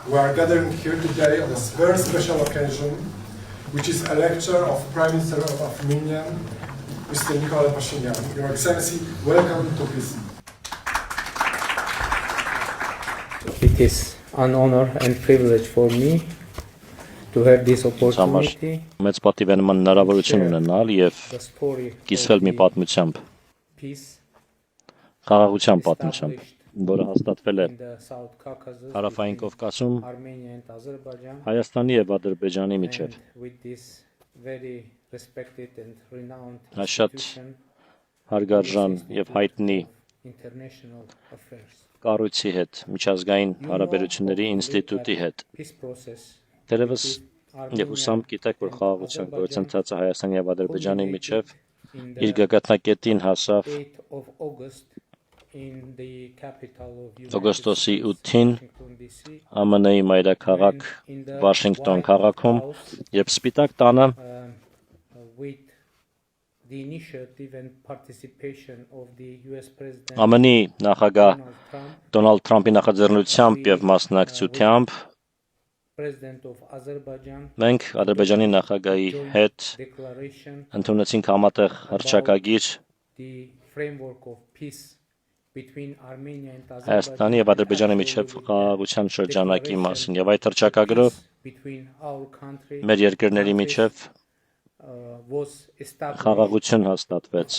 We are gathering here today on a very special occasion, which is a lecture of Prime Minister of Armenia, Mr. Nikol Pashinyan. Your Excellency, welcome to peace. It is an honor and privilege for me to have this opportunity. Մեծ պատիվ են ման հնարավորություն ունենալ եւ կիսվել մի պատմությամբ, խաղաղության պատմությամբ, որը հաստատվել է Հարավային Կովկասում Հայաստանի եւ Ադրբեջանի միջեւ։ Այս շատ հարգարժան եւ հայտնի կառույցի հետ, միջազգային հարաբերությունների ինստիտուտի հետ։ Դերևս եւ ուսամ գիտեք, որ խաղաղության գործընթացը Հայաստանի եւ Ադրբեջանի միջեւ իր գագաթնակետին հասավ օգոստոսի 8-ին ԱՄՆ-ի մայրաքաղաք Վաշինգտոն քաղաքում, երբ Սպիտակ տանը ԱՄՆ-ի նախագահ Դոնալդ Թրամփի նախաձեռնությամբ եւ մասնակցությամբ մենք Ադրբեջանի նախագահի հետ ընդունեցինք համատեղ հռչակագիր Հայաստանի եւ Ադրբեջանի միջեւ խաղաղության շրջանակի մասին եւ այդ հռչակագրով մեր երկրների միջեւ խաղաղություն հաստատվեց։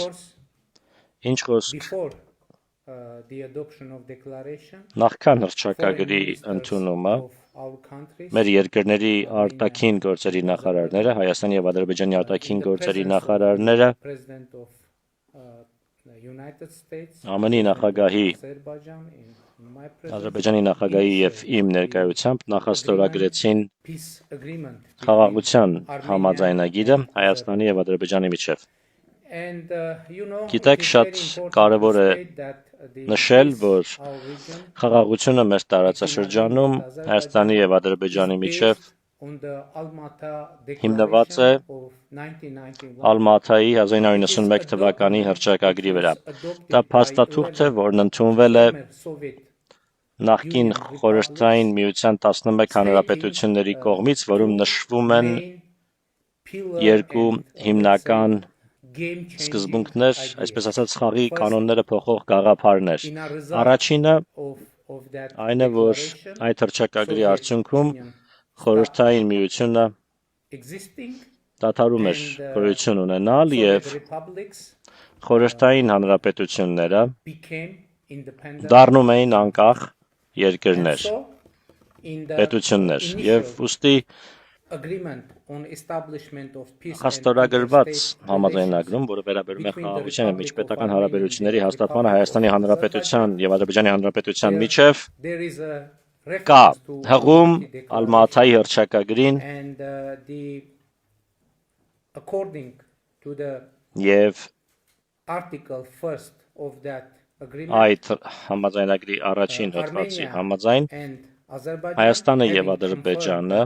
Ինչ խոսք նախքան հռչակագրի ընդունումը մեր երկրների արտաքին գործերի նախարարները, Հայաստանի եւ Ադրբեջանի արտաքին գործերի նախարարները ԱՄՆ-ի նախագահի, Ադրբեջանի նախագահի եւ իմ ներկայությամբ նախաստորագրեցին խաղաղության համաձայնագիրը Հայաստանի եւ Ադրբեջանի միջեւ։ Գիտեք, շատ կարևոր է նշել, որ խաղաղությունը մեր տարածաշրջանում Հայաստանի եւ Ադրբեջանի միջեւ հիմնված է Ալմաթայի 1991 թվականի հռչակագրի վրա։ Դա փաստաթուղթ է, որն ընդունվել է նախկին խորհրդային միության 11 հանրապետությունների կողմից, որում նշվում են երկու հիմնական սկզբունքներ, այսպես ասած, խաղի կանոնները փոխող գաղափարներ։ Առաջինը այն է, որ այդ հռչակագրի արդյունքում խորհրդային միությունը դադարում էր գոյություն ունենալ եւ խորհրդային հանրապետությունները դառնում էին անկախ երկրներ, պետություններ եւ ուստի հաստորագրված համաձայնագրում, որը վերաբերում է խաղաղության եւ միջպետական հարաբերությունների հաստատմանը Հայաստանի Հանրապետության եւ Ադրբեջանի Հանրապետության միջեւ, կա հղում Ալմաթայի հռչակագրին եւ այդ համաձայնագրի առաջին հոդվածի համաձայն Հայաստանը եւ Ադրբեջանը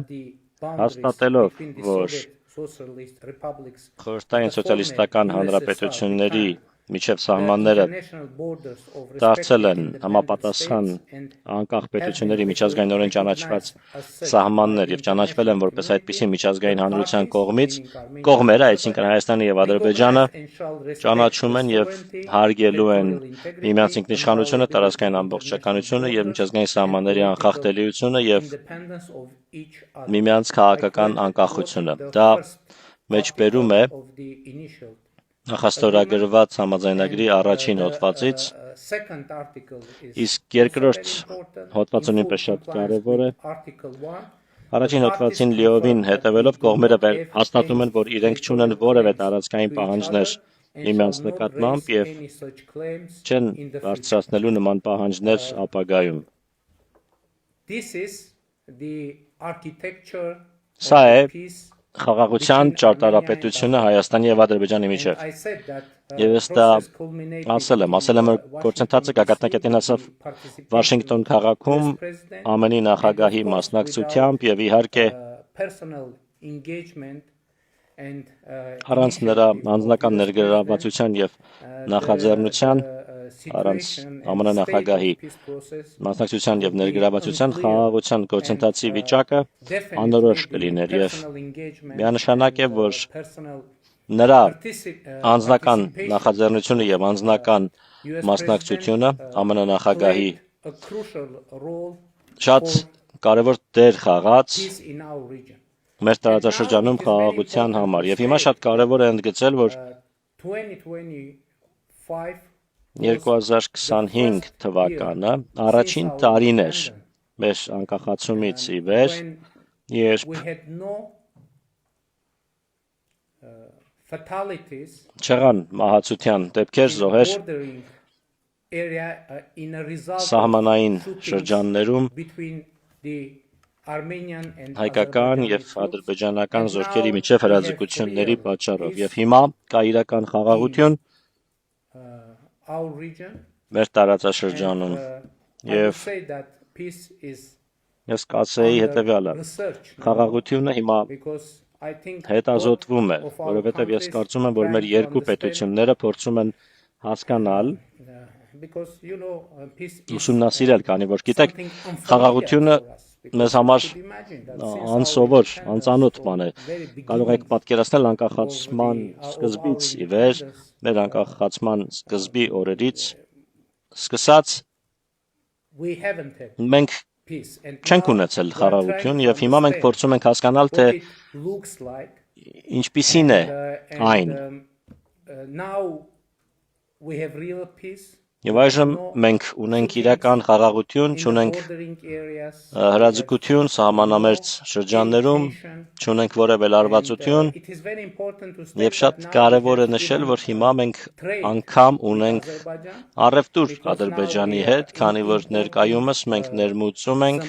հաստատելով, որ խորհրդային սոցիալիստական հանրապետությունների միջև սահմանները դարձել են համապատասխան անկախ պետությունների միջազգայինորեն ճանաչված սահմաններ եւ ճանաչվել են որպես այդպիսի միջազգային հանրության կողմից, կողմերը, այսինքն Հայաստանը եւ Ադրբեջանը, ճանաչում են եւ հարգելու են միմյանց ինքնիշխանությունը, տարածքային ամբողջականությունը եւ միջազգային սահմանների անխախտելիությունը եւ միմյանց քաղաքական անկախությունը։ Դա մեջբերում է նախաստորագրված համաձայնագրի առաջին հոդվածից, իսկ երկրորդ հոդվածը նույնպես շատ կարևոր է։ Առաջին հոդվածին լիովին հետևելով կողմերը հաստատում են, որ իրենք չունեն որևէ տարածքային պահանջներ միմյանց նկատմամբ եւ չեն բարձրացնելու նման պահանջներ ապագայում։ Սա է խաղաղության ճարտարապետությունը Հայաստանի եւ Ադրբեջանի միջեւ։ Եվ ես դա ասել եմ, որ գործընթացը գագաթնակետին հասավ Վաշինգտոն քաղաքում ԱՄՆ-ի նախագահի մասնակցությամբ եւ իհարկե առանց նրա անձնական ներգրավվածության եւ նախաձեռնության առանց ԱՄՆ նախագահի մասնակցության եւ ներգրավվածության խաղաղության գործընթացի վիճակը անորոշ կլիներ եւ միանշանակ է, որ նրա անձնական նախաձեռնությունը եւ անձնական մասնակցությունը ԱՄՆ նախագահի շատ կարևոր դեր խաղաց մեր տարածաշրջանում խաղաղության համար եւ հիմա շատ կարևոր է ընդգծել, որ 2025 թվականը առաջին տարին էր մեր անկախացումից ի վեր, երբ չեղան մահացության դեպքեր, զոհեր սահմանային շրջաններում հայկական եւ ադրբեջանական զորքերի միջև հրաձգությունների պատճառով եւ հիմա կա իրական խաղաղություն մեր տարածաշրջանում եւ ես կասեի հետեւյալը խաղաղությունը հիմա հետազոտվում է որովհետեւ ես կարծում եմ որ մեր երկու պետությունները փորձում են հասկանալ ուսումնասիրել քանի որ գիտեք խաղաղությունը մեզ համար անսովոր, անծանոթ բան է։ Կարող եք պատկերացնել անկախացման սկզբից ի վեր, մեր անկախացման սկզբի օրերից սկսած մենք չենք ունեցել խաղաղություն եւ հիմա մենք փորձում ենք հասկանալ թե ինչպիսին է այն։ Եվ այժմ մենք ունենք իրական խաղաղություն, չունենք հրաձգություն սահմանամերձ շրջաններում, չունենք որևէ լարվածություն եւ շատ կարեւոր է նշել, որ հիմա մենք անգամ ունենք առևտուր Ադրբեջանի հետ, քանի որ ներկայումս մենք ներմուծում ենք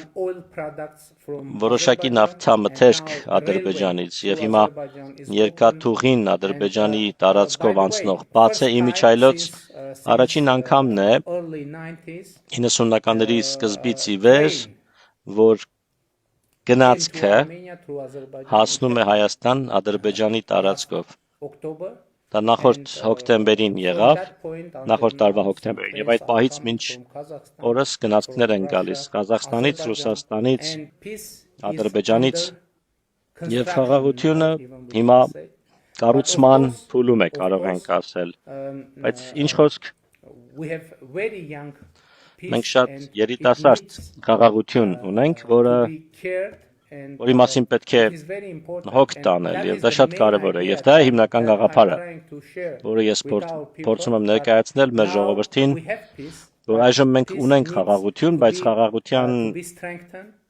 որոշակի նավթամթերք Ադրբեջանից եւ հիմա երկաթուղին Ադրբեջանի տարածքով անցնող բաց է իմիջայլոց առաջին անգամն է 90-ականների սկզբից ի վեր, որ գնացքը հասնում է Հայաստան Ադրբեջանի տարածքով։ Դա նախորդ հոկտեմբերին եղավ, նախորդ տարվա հոկտեմբերին, եւ այդ պահից մինչ օրս գնացքներ են գալիս Ղազախստանից, Ռուսաստանից, Ադրբեջանից եւ խաղաղությունը հիմա կառուցման փուլում է կարող ենք ասել, բայց ինչ խոսք մենք շատ երիտասարդ խաղաղություն ունենք, որի մասին պետք է հոգ տանել եւ դա շատ կարեւոր է եւ դա է հիմնական գաղափարը, որը ես փորձում եմ ներկայացնել մեր ժողովրդին, որ այժմ մենք ունենք խաղաղություն, բայց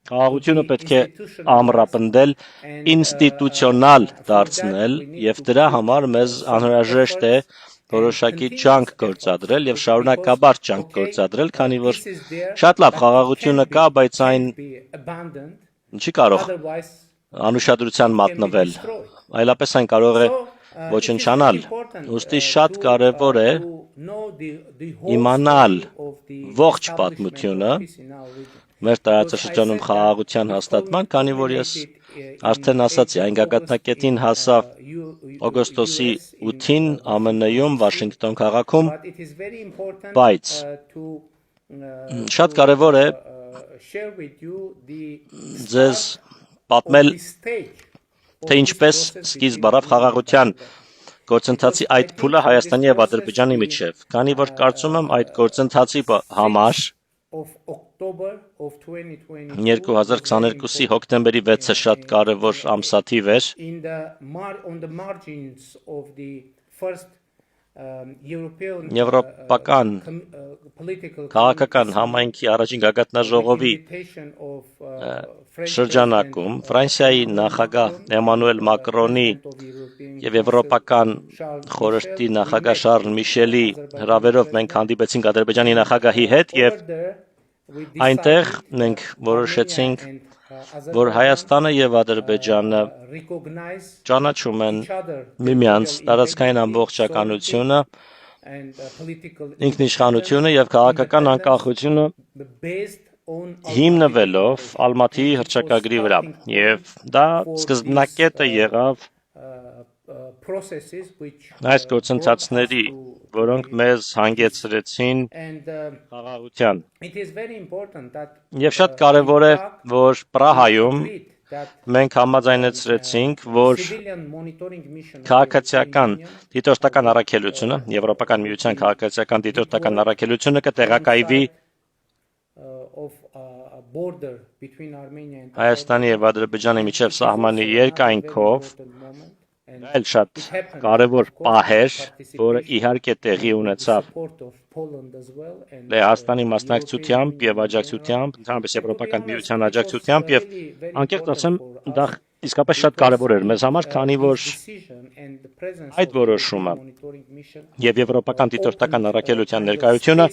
խաղաղությունը պետք է ամրապնդել, ինստիտուցիոնալ դարձնել եւ դրա համար մեզ անհրաժեշտ է որոշակի ջանք գործադրել եւ շարունակաբար ջանք գործադրել, քանի որ շատ լավ խաղաղությունը կա, բայց այն չի կարող անուշադրության մատնվել, այլապես այն կարող է ոչնչանալ։ Ուստի շատ կարևոր է իմանալ ողջ պատմությունը մեր տարածաշրջանում խաղաղության հաստատման, քանի որ ես արդեն ասացի, այն գագաթնակետին հասավ օգոստոսի 8-ին ԱՄՆ-ում Վաշինգտոն քաղաքում, բայց շատ կարևոր է ձեզ պատմել, թե ինչպես սկիզբ առավ խաղաղության գործընթացի այդ փուլը Հայաստանի եւ Ադրբեջանի միջև, քանի որ կարծում եմ այդ գործընթացի համար 2022-ի հոկտեմբերի 6-ը շատ կարևոր ամսաթիվ էր։ Եվրոպական քաղաքական համայնքի առաջին գագաթնաժողովի շրջանակում Ֆրանսիայի նախագահ Էմանուել Մակրոնի եւ Եվրոպական խորհրդի նախագահ Շարլ Միշելի հրավերով մենք հանդիպեցինք Ադրբեջանի նախագահի հետ եւ այնտեղ մենք որոշեցինք, որ Հայաստանը եւ Ադրբեջանը ճանաչում են միմյանց տարածքային ամբողջականությունը, ինքնիշխանությունը եւ քաղաքական անկախությունը հիմնվելով Ալմատիի հռչակագրի վրա եւ դա սկզբնակետը եղավ processes which Այս գործընթացների, որոնք մեզ հանգեցրեցին and խաղաղության։ it is very important that Եվ շատ կարևոր է, որ Պրահայում agreed that մենք համաձայնեցրեցինք, որ civilian monitoring mission քաղաքացիական դիտորդական առաքելությունը, Եվրոպական միության քաղաքացիական դիտորդական առաքելությունը կտեղակայվի of a border between Armenia and Հայաստանի եւ Ադրբեջանի միջև սահմանի երկայնքով այլ շատ կարևոր պահ էր, որը իհարկե տեղի ունեցավ Լեհաստանի մասնակցությամբ եւ աջակցությամբ, ընդհանրապես Եվրոպական միության աջակցությամբ եւ անկեղծ ասեմ, դա իսկապես շատ կարևոր էր մեզ համար, քանի որ այդ որոշումը եւ Եվրոպական դիտորդական առաքելության ներկայությունը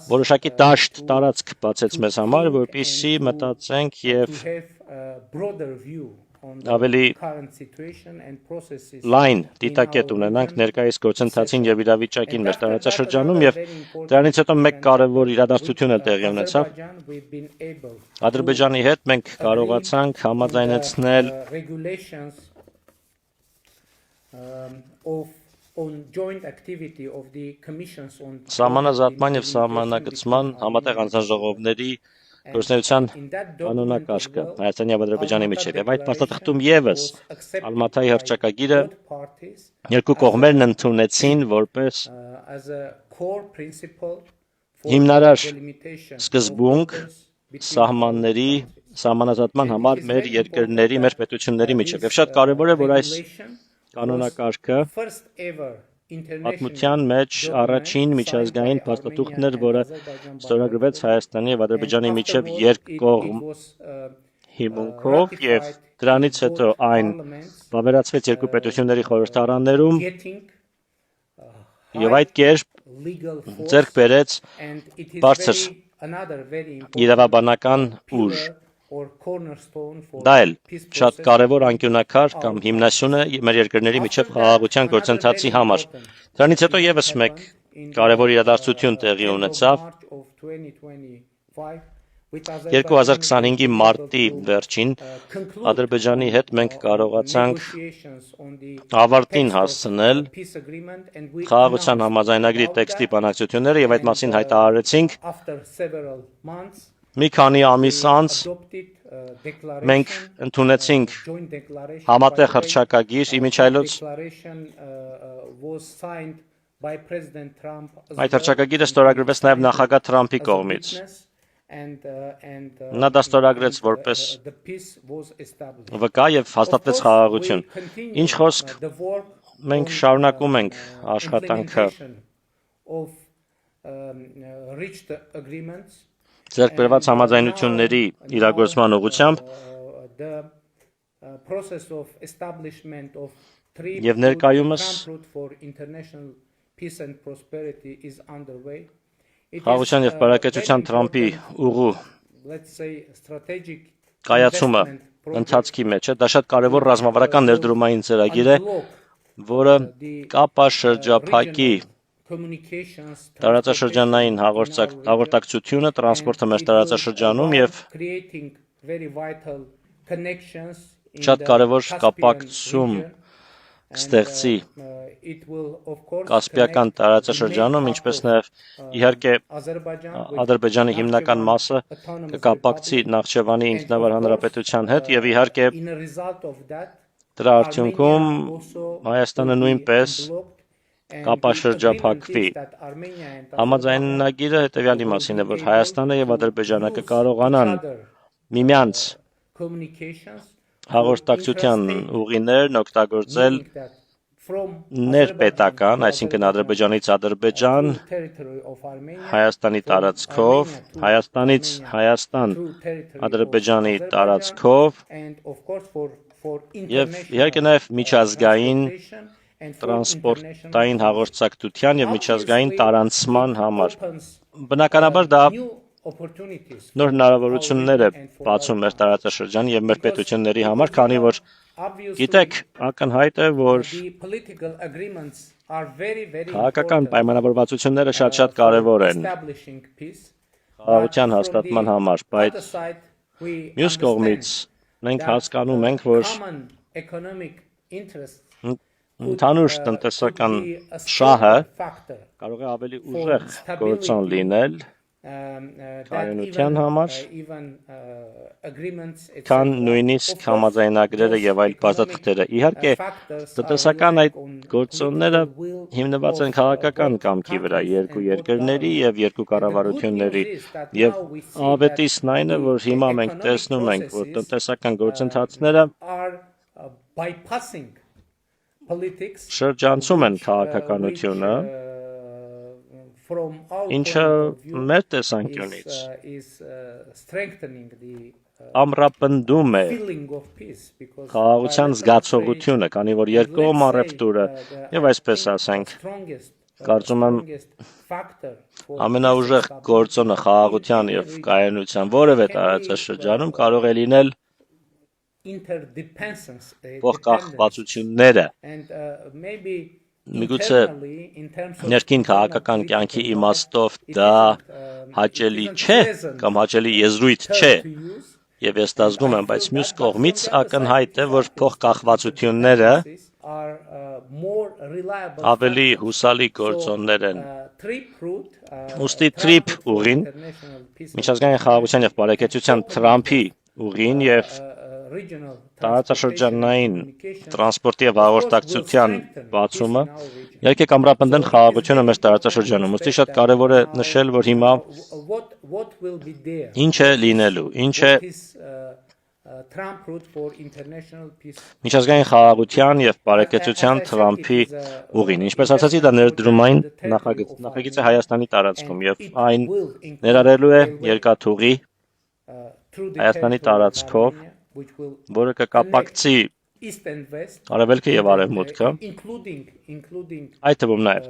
որոշակի դաշտ տարածք բացեց մեզ համար, որպեսզի մտածենք եւ ավելի լայն դիտակետ ունենանք ներկայիս գործընթացին եւ իրավիճակին մեր տարածաշրջանում եւ դրանից հետո մեկ կարևոր իրադարձություն էլ տեղի ունեցավ Ադրբեջանի հետ մենք կարողացանք համաձայնեցնել Սահմանազատման եւ սահմանագծման համատեղ հանձնաժողովների գործունեության կանոնակարգը Հայաստանի եւ Ադրբեջանի միջեւ եւ այդ փաստաթղթում եւս Ալմաթայի հռչակագիրը երկու կողմերն ընդունեցին որպես հիմնարար սկզբունք սահմանների սահմանազատման համար մեր երկրների, մեր պետությունների միջեւ եւ շատ կարեւոր է որ այս կանոնակարգը Պատմության մեջ առաջին միջազգային փաստաթուղթն էր, որը ստորագրվեց Հայաստանի եւ Ադրբեջանի միջև երկկողմ հիմունքով եւ դրանից հետո այն վավերացվեց երկու պետությունների խորհրդարաններում եւ այդ կերպ ձեռք բերեց բարձր իրավաբանական ուժ Դա էլ շատ կարևոր անկյունակար կամ հիմնասյուն է մեր երկրների միջև խաղաղության գործընթացի համար։ Դրանից հետո եւս մեկ կարևոր իրադարձություն տեղի ունեցավ 2025-ի մարտի վերջին Ադրբեջանի հետ մենք կարողացանք ավարտին հասցնել խաղաղության համաձայնագրի տեքստի բանակցությունները եւ այդ մասին հայտարարեցինք Մի քանի ամիս անց մենք ընդունեցինք համատեղ հռչակագիր Իմիջայլոց Այդ հռչակագիրը ստորագրվեց նաև նախագահ Թրամփի կողմից Նա դա ստորագրեց որպես վկա եւ հաստատվեց խաղաղություն Ինչ խոսք մենք շարունակում ենք աշխատանքը Ձեռք բերված համաձայնությունների իրագործման ուղղությամբ եւ ներկայումս Խաղաղության եւ բարեկեցության Թրամփի ուղու կայացումը ընթացքի մեջ է դա շատ կարեւոր ռազմավարական ներդրումային ծրագիր է որը կապաշրջափակի տարածաշրջանային հաղորդակցությունը տրանսպորտը մեր տարածաշրջանում եւ շատ կարևոր կապակցում կստեղծի Կասպիական տարածաշրջանում ինչպես նաեւ իհարկե Ադրբեջանի հիմնական մասը կկապակցի Նախճեվանի ինքնավար հանրապետության հետ եւ իհարկե դրա արդյունքում Հայաստանը նույնպես կապաշրջափակվի Համաձայնագիրը հետևյալի մասին է որ Հայաստանը եւ Ադրբեջանը կկարողանան միմյանց հաղորդակցության ուղիներն օգտագործել ներպետական, այսինքն Ադրբեջանից Ադրբեջան, Հայաստանի տարածքով, Հայաստանից Հայաստան, Ադրբեջանի տարածքով եւ իհարկե նաեւ միջազգային տրանսպորտային հաղորդակցության եւ միջազգային տարանցման համար։ Բնականաբար դա նոր հնարավորություններ է բացում մեր տարածաշրջանի եւ մեր պետությունների համար, քանի որ գիտեք, ակնհայտ է, որ քաղաքական պայմանավորվածությունները շատ կարեւոր են խաղաղության հաստատման համար, բայց մյուս կողմից մենք հասկանում ենք, որ Ընդհանուր տնտեսական շահը կարող է ավելի ուժեղ գործոն լինել կայունության համար, քան նույնիսկ համաձայնագրերը եւ այլ բազատխտերը։ Իհարկե, տնտեսական այդ գործոնները հիմնված են քաղաքական կամքի վրա, երկու երկրների եւ երկու կառավարությունների, եւ ավետիսն այն է, որ հիմա մենք տեսնում ենք, որ տնտեսական գործընթացները շրջանցում են քաղաքականությունը, ինչը մեր տեսանկյունից ամրապնդում է խաղաղության զգացողությունը, քանի որ երկկողմ առևտուրը եւ այսպես ասենք, կարծում եմ ամենաուժեղ գործոնը խաղաղության եւ կայունության որևէ տարածաշրջանում կարող է լինել փոխկախվածությունները։ Միգուցե ներքին քաղաքական կյանքի իմաստով դա հաճելի չէ կամ հաճելի եզրույթ չէ, եւ ես դա զգում եմ, բայց մյուս կողմից ակնհայտ է, որ փոխկախվածությունները ավելի հուսալի գործոններ են։ Ուստի TRIP ուղին, միջազգային խաղաղության եւ բարեկեցության Թրամփի ուղին եւ տարածաշրջանային տրանսպորտի եւ հաղորդակցության բացումը իհարկե կամրապնդեն խաղաղությունը մեր տարածաշրջանում։ Ուստի շատ կարեւոր է նշել, որ հիմա ինչ է լինելու, ինչ է միջազգային խաղաղության եւ բարեկեցության Թրամփի ուղին։ Ինչպես ասացի, դա ներդրումային նախագիծ է Հայաստանի տարածքում եւ այն ներառելու է երկաթուղի Հայաստանի տարածքով, որը կկապակցի արևելքը եւ արևմուտքը, այդ թվում նաեւ,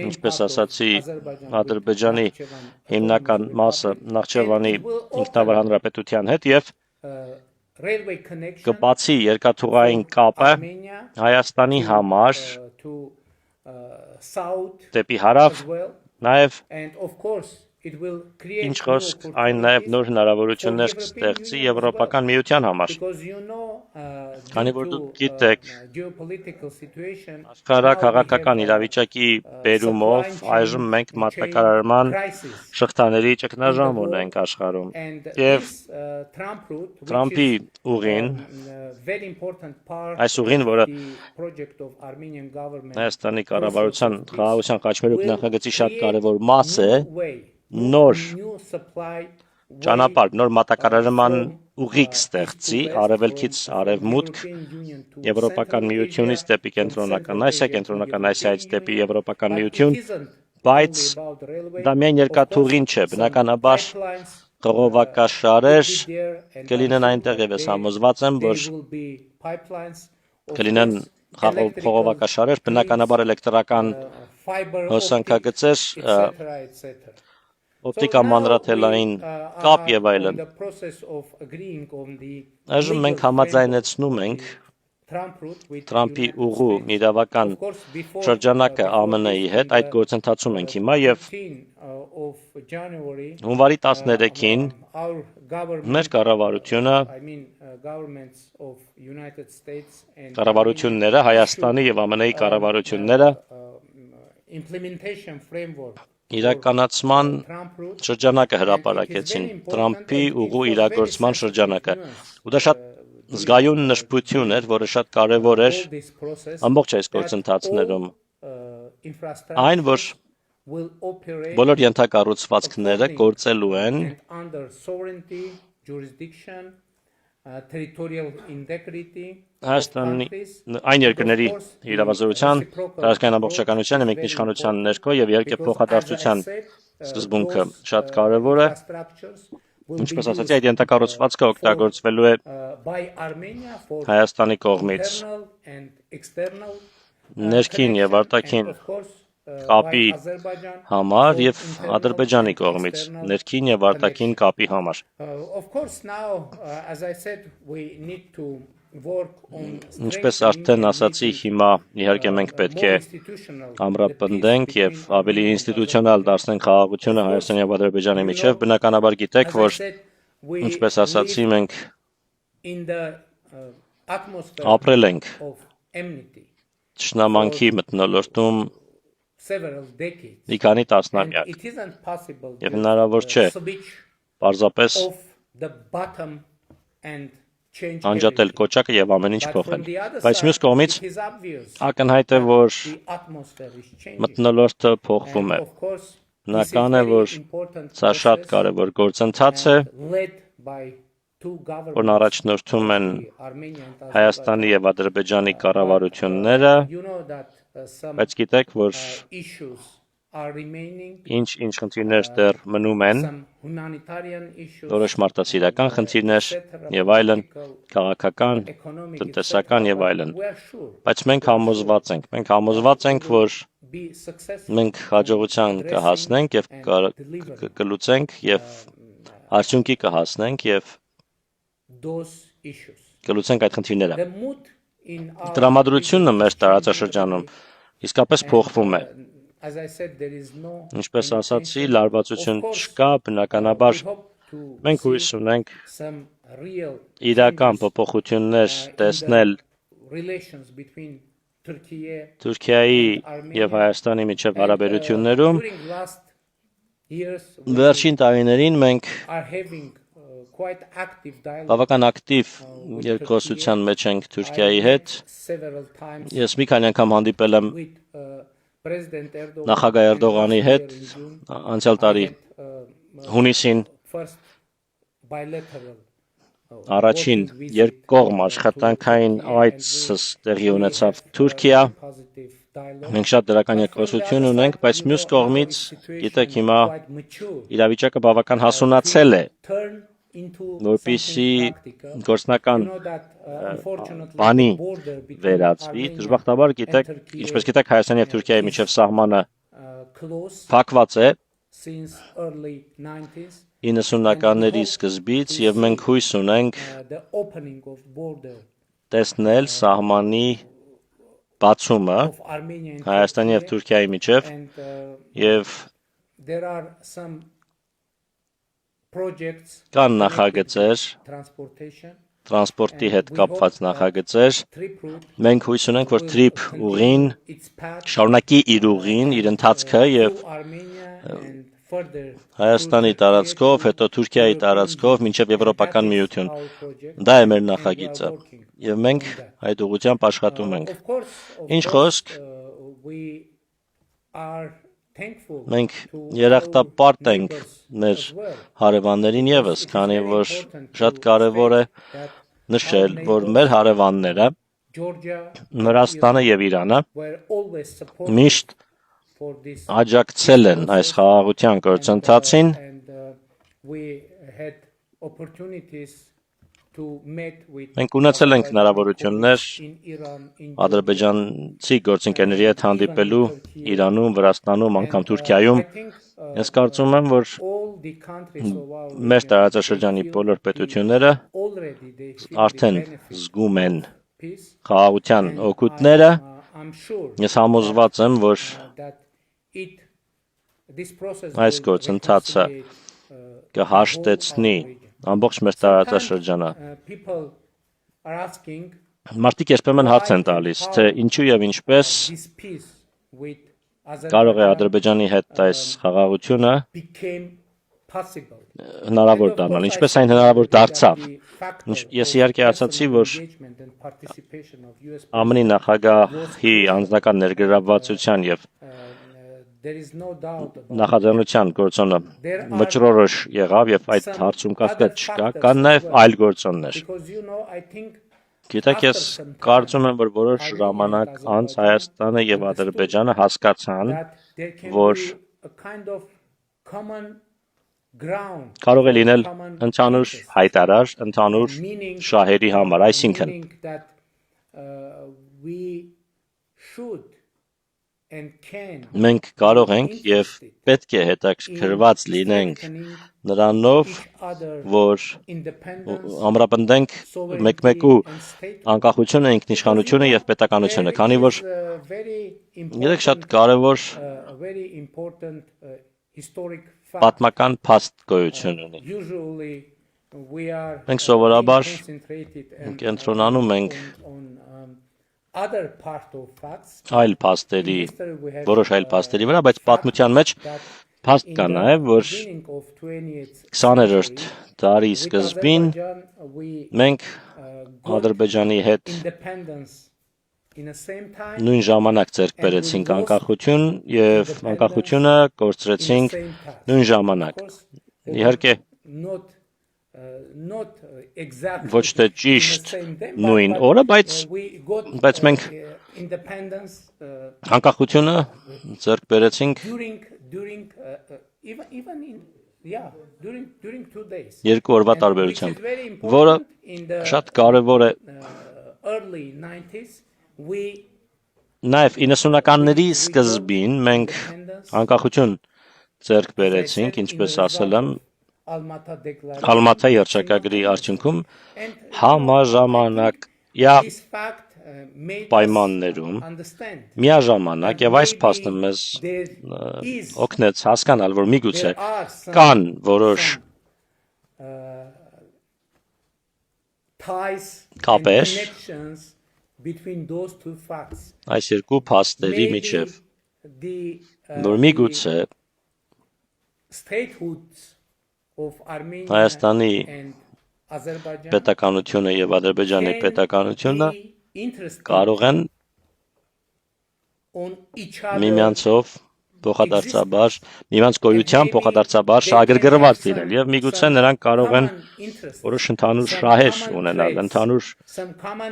ինչպես ասացի, Ադրբեջանի հիմնական մասը Նախճեվանի ինքնավար հանրապետության հետ եւ կբացի երկաթուղային կապը Հայաստանի համար դեպի հարավ, նաեւ ինչ խոսք, այն նաև նոր հնարավորություններ կստեղծի Եվրոպական միության համար։ Քանի որ դուք գիտեք, աշխարհաքաղաքական իրավիճակի բերումով այժմ մենք մատակարարման շղթաների ճգնաժամ ունենք աշխարհում։ Եվ Թրամփի ուղին, այս ուղին, որը Հայաստանի կառավարության խաղաղության խաչմերուկ նախագծի շատ կարևոր մաս է, նոր ճանապարհ, նոր մատակարարման ուղիղ ստեղծի արևելքից արևմուտք, Եվրոպական միությունից դեպի Կենտրոնական Ասիա, Կենտրոնական Ասիայից դեպի Եվրոպական միություն, բայց դա միայն երկաթուղին չէ, բնականաբար խողովակաշարեր կլինեն այնտեղ եւ ես համոզված եմ, որ կլինեն խողովակաշարեր, բնականաբար էլեկտրական հոսանքագծեր, օպտիկամանրաթելային կապ եւ այլն։ Այժմ մենք համաձայնեցնում ենք Թրամփի ուղու իրավական շրջանակը ԱՄՆ-ի հետ, այդ գործընթացում ենք հիմա եւ հունվարի 13-ին մեր կառավարությունները, Հայաստանի եւ ԱՄՆ-ի կառավարությունները իրականացման շրջանակը հրապարակեցին, Թրամփի ուղու իրագործման շրջանակը, ու դա շատ զգայուն նշբություն էր, որը շատ կարևոր էր ամբողջ այս գործընթացներում, այն, որ բոլոր ենթակառուցվածքները գործելու են Հայաստանի այն երկրների իրավազորության, տարածքային ամբողջականության եւ ինքնիշխանության ներքո եւ իհարկե փոխադարձության սկզբունքը շատ կարեւոր է։ Ինչպես ասացի, այդ ենթակառուցվածքը օգտագործվելու է Հայաստանի կողմից ներքին եւ արտաքին կապի համար եւ Ադրբեջանի կողմից ներքին եւ արտաքին կապի համար։ Ինչպես արդեն ասացի, հիմա իհարկե մենք պետք է ամրապնդենք եւ ավելի ինստիտուցիոնալ դարձնենք խաղաղությունը Հայաստանի եւ Ադրբեջանի միջեւ։ Բնականաբար գիտեք, որ ինչպես ասացի, մենք ապրել ենք Թշնամանքի մթնոլորտում մի քանի տասնամյակ եւ հնարավոր չէ պարզապես անջատել կոճակը եւ ամեն ինչ փոխել, բայց մյուս կողմից ակնհայտ է, որ մթնոլորտը փոխվում է, բնական է, որ սա շատ կարևոր գործընթաց է, որն առաջնորդում են Հայաստանի եւ Ադրբեջանի կառավարությունները, բայց գիտեք, որ ինչ խնդիրներ դեռ մնում են, որոշ մարդասիրական խնդիրներ եւ այլն, քաղաքական, տնտեսական եւ այլն, բայց մենք համոզված ենք, որ մենք հաջողության կհասնենք եւ կլուծենք եւ արդյունքի կհասնենք եւ կլուծենք այդ խնդիրները։ Տրամադրությունը մեր տարածաշրջանում իսկապես փոխվում է։ Ինչպես ասացի, լարվածություն չկա, բնականաբար մենք հույս ունենք իրական փոփոխություններ տեսնել Թուրքիայի եւ Հայաստանի միջև հարաբերություններում։ Վերջին տարիներին մենք բավական ակտիվ երկխոսության մեջ ենք Թուրքիայի հետ։ Ես մի քանի անգամ հանդիպել եմ նախագահ Էրդողանի հետ անցյալ տարի հունիսին առաջին երկկողմ աշխատանքային այցս տեղի ունեցավ Թուրքիա։ Մենք շատ դրական երկխոսություն ունենք, բայց մյուս կողմից, գիտեք, հիմա իրավիճակը բավական հասունացել է, որպեսզի գործնական բանի վերածվի։ Դժբախտաբար գիտեք, ինչպես գիտեք, Հայաստանի եւ Թուրքիայի միջև սահմանը փակված է 90-ականների սկզբից եւ մենք հույս ունենք տեսնել սահմանի բացումը Հայաստանի եւ Թուրքիայի միջև եւ կան նախագծեր, տրանսպորտի հետ կապված նախագծեր, մենք հույս ունենք, որ թրիփ ուղին շարունակի իր ուղին, իր ընթացքը եւ Հայաստանի տարածքով, հետո Թուրքիայի տարածքով, մինչև Եվրոպական միություն։ Դա է մեր նախագիծը եւ մենք այդ ուղղությամբ աշխատում ենք։ Ինչ խոսք, մենք երախտապարտ ենք մեր հարևաններին եւս, քանի որ շատ կարեւոր է նշել, որ մեր հարևանները Վրաստանը եւ Իրանը միշտ աջակցել են այս խաղաղության գործընթացին Մենք ունեցել ենք հնարավորություններ ադրբեջանցի գործընկերների հետ հանդիպելու Իրանում, Վրաստանում, անգամ Թուրքիայում։ Ես կարծում եմ, որ մեր տարածաշրջանի բոլոր պետությունները արդեն զգում են խաղաղության օգուտները։ Ես համոզված եմ, որ այս գործընթացը կհաշտեցնի ամբողջ մեր տարածաշրջանը։ Մարդիկ երբեմն հարց են տալիս, թե ինչու եւ ինչպես կարող է Ադրբեջանի հետ այս խաղաղությունը հնարավոր դառնալ, ինչպես այն հնարավոր դարձավ։ Ես իհարկե ասացի, որ ԱՄՆ-ի նախագահի անձնական ներգրավվածության եւ նախաձեռնության գործոնը վճռորոշ եղավ եւ այդ հարցում կասկած չկա, կան նաեւ այլ գործոններ։ Գիտեք, ես կարծում եմ, որ որոշ ժամանակ անց Հայաստանը եւ Ադրբեջանը հասկացան, որ կարող է լինել ընդհանուր հայտարար, ընդհանուր շահերի համար, այսինքն մենք կարող ենք եւ պետք է հետաքրքրված լինենք նրանով, որ ամրապնդենք մեկ-մեկու անկախությունը, ինքնիշխանությունը եւ պետականությունը, քանի որ գիտեք շատ կարեւոր պատմական փաստ գոյություն ունի։ Մենք սովորաբար կենտրոնանում ենք other part of facts. այլ փաստերի, In history we have, որոշ այլ փաստերի վրա, բայց պատմության մեջ that փաստ in կա the նաև, որ beginning of 20th 20-րդ դարի with սկզբին Azerbaijan, we մենք got Ադրբեջանի հետ independence in the same time, նույն ժամանակ ձեռք բերեցինք անկախություն եւ անկախությունը in the կորցրեցինք same time. նույն ժամանակ։ Of course, they Իհարկե not exactly ոչ թե in the ճիշտ same day, նույն but, օրը, բայց we got բայց մենք independence անկախությունը ձեռք բերեցինք during even in during 2 days. երկու օրվա And which is տարբերությամբ, very որը important in the շատ կարևոր է early 90s we նաև 90-ականների սկզբին մենք անկախություն ձեռք բերեցինք, ինչպես ասել եմ, Almata Declaration Ալմաթա երճակագրի արդյունքում and համաժամանակ this fact made us պայմաններում understand միաժամանակ եւ այս փաստը մեզ there is օգնեց հասկանալ, որ միգուցե there are some կան որոշ ties and կապեր connections between those two facts. այս երկու փաստերի Maybe միջև, the որ միգուցե statehoods of Armenia Հայաստանի and Azerbaijan պետականությունը եւ Ադրբեջանի can պետականությունը be interested կարող են on each other միմյանցով փոխադարձաբար, միմյանց գոյությամբ փոխադարձաբար շահագրգռված լինել եւ միգուցե նրանք կարող են որոշ ընդհանուր շահեր ունենալ, ընդհանուր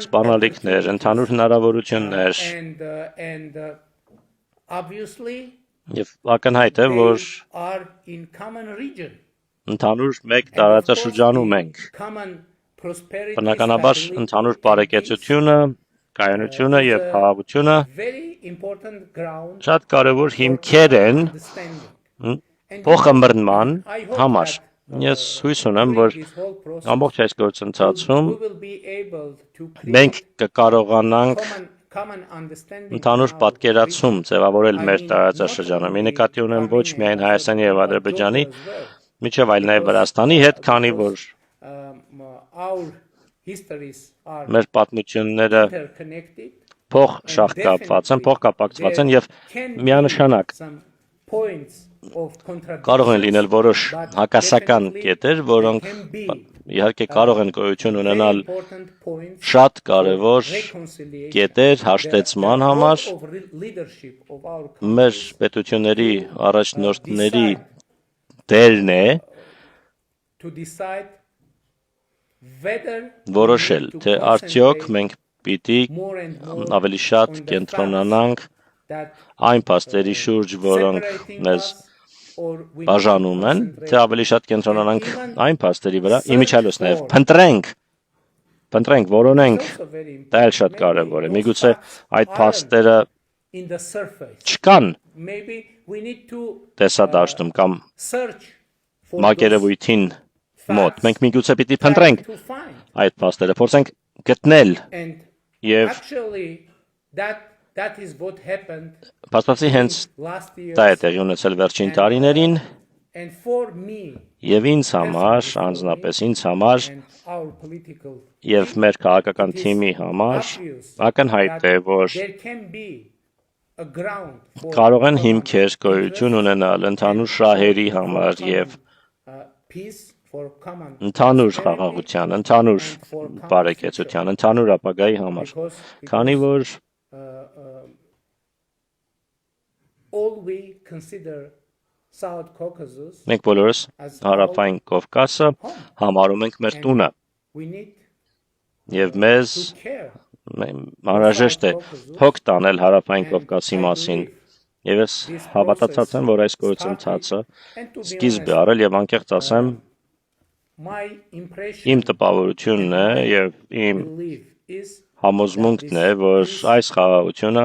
սպառնալիքներ, ընդհանուր հնարավորություններ and obviously եւ ակնհայտ է, որ they are in common region. ընդհանուր մեկ And of տարածաշրջանում course, ենք։ common prosperity, Բնականաբար stability, ընդհանուր and բարեկեցությունը, կայունությունը եւ peace, խաղաղությունը very important ground շատ կարեւոր հիմքեր են understanding. And փոխմրնման I hope համար։ that, Ես հույս ունեմ, որ during this whole process, ամբողջ այս գործընթացում we will be able to մենք create կկարողանանք common understanding ընդհանուր in our պատկերացում ձևավորել մեր I mean, տարածաշրջանում։ Մի նկատի ունեմ ոչ միայն Հայաստանի եւ Ադրբեջանի, as well. միջև այլ նաև Վրաստանի հետ, քանի որ Our histories are մեր պատմությունները interconnected. փոխշաղկապված են, փոխկապակցված են եւ միանշանակ Some points of contradiction, կարող են լինել որոշ հակասական կետեր, որոնք իհարկե կարող են գոյություն ունենալ շատ կարևոր կետեր հաշտեցման համար մեր պետությունների առաջնորդների դերն է որոշել, թե արդյոք մենք պիտի ավելի շատ կենտրոնանանք այն փաստերի շուրջ, որոնք մեզ բաժանում են, թե ավելի շատ կենտրոնանանք այն փաստերի վրա, իմիջիալոց նաև փնտրենք, որոնենք, դա էլ շատ կարևոր է։ Միգուցե այդ փաստերը չկան տեսադաշտում կամ մակերևույթին մոտ։ Մենք միգուցե պիտի փնտրենք այդ փաստերը, փորձենք գտնել եւ փաստացի հենց դա է տեղի ունեցել վերջին տարիներին եւ ինձ համար, անձնապես ինձ համար եւ մեր քաղաքական թիմի համար ակնհայտ է, որ կարող են հիմքեր գոյություն ունենալ ընդհանուր շահերի համար եւ ընդհանուր խաղաղության, ընդհանուր բարեկեցության, ընդհանուր ապագայի համար, քանի որ մենք բոլորս հարավային Կովկասը համարում ենք մեր տունը եւ մեզ անհրաժեշտ է հոգ տանել հարավային Կովկասի մասին եւ ես հավատացած եմ, որ այս գործընթացը սկիզբ է առել եւ անկեղծ ասեմ իմ տպավորությունն է եւ իմ համոզմունքն է, որ այս խաղաղությունը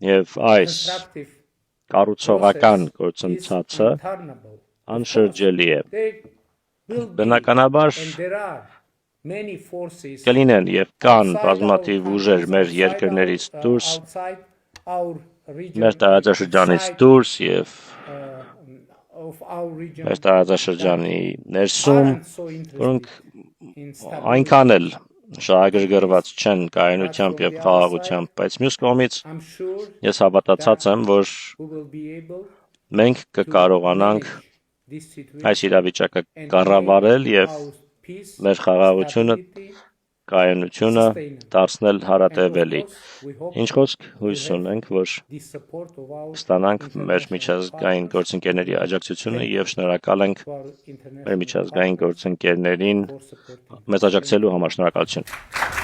եւ այս կառուցողական գործընթացը անշրջելի է։ Բնականաբար կլինեն եւ կան բազմաթիվ ուժեր մեր երկրներից դուրս, մեր տարածաշրջանից դուրս եւ մեր տարածաշրջանի ներսում, որոնք այնքան էլ շահագրգռված չեն կայունությամբ եւ խաղաղությամբ, բայց մյուս կողմից I'm sure ես հավատացած եմ, որ we will be able մենք կկարողանանք this situation այս իրավիճակը and կառավարել եւ our peace, մեր խաղաղությունը, stability, կայունությունը դարձնել հարատևելի։ and of course, we hope Ինչ խոսք հույս ունենք, որ the support of our ստանանք մեր միջազգային գործընկերների աջակցությունը եւ շնորհակալ ենք to our մեր international միջազգային գործընկերներին for supporting. մեծ աջակցելու համար։ Շնորհակալություն։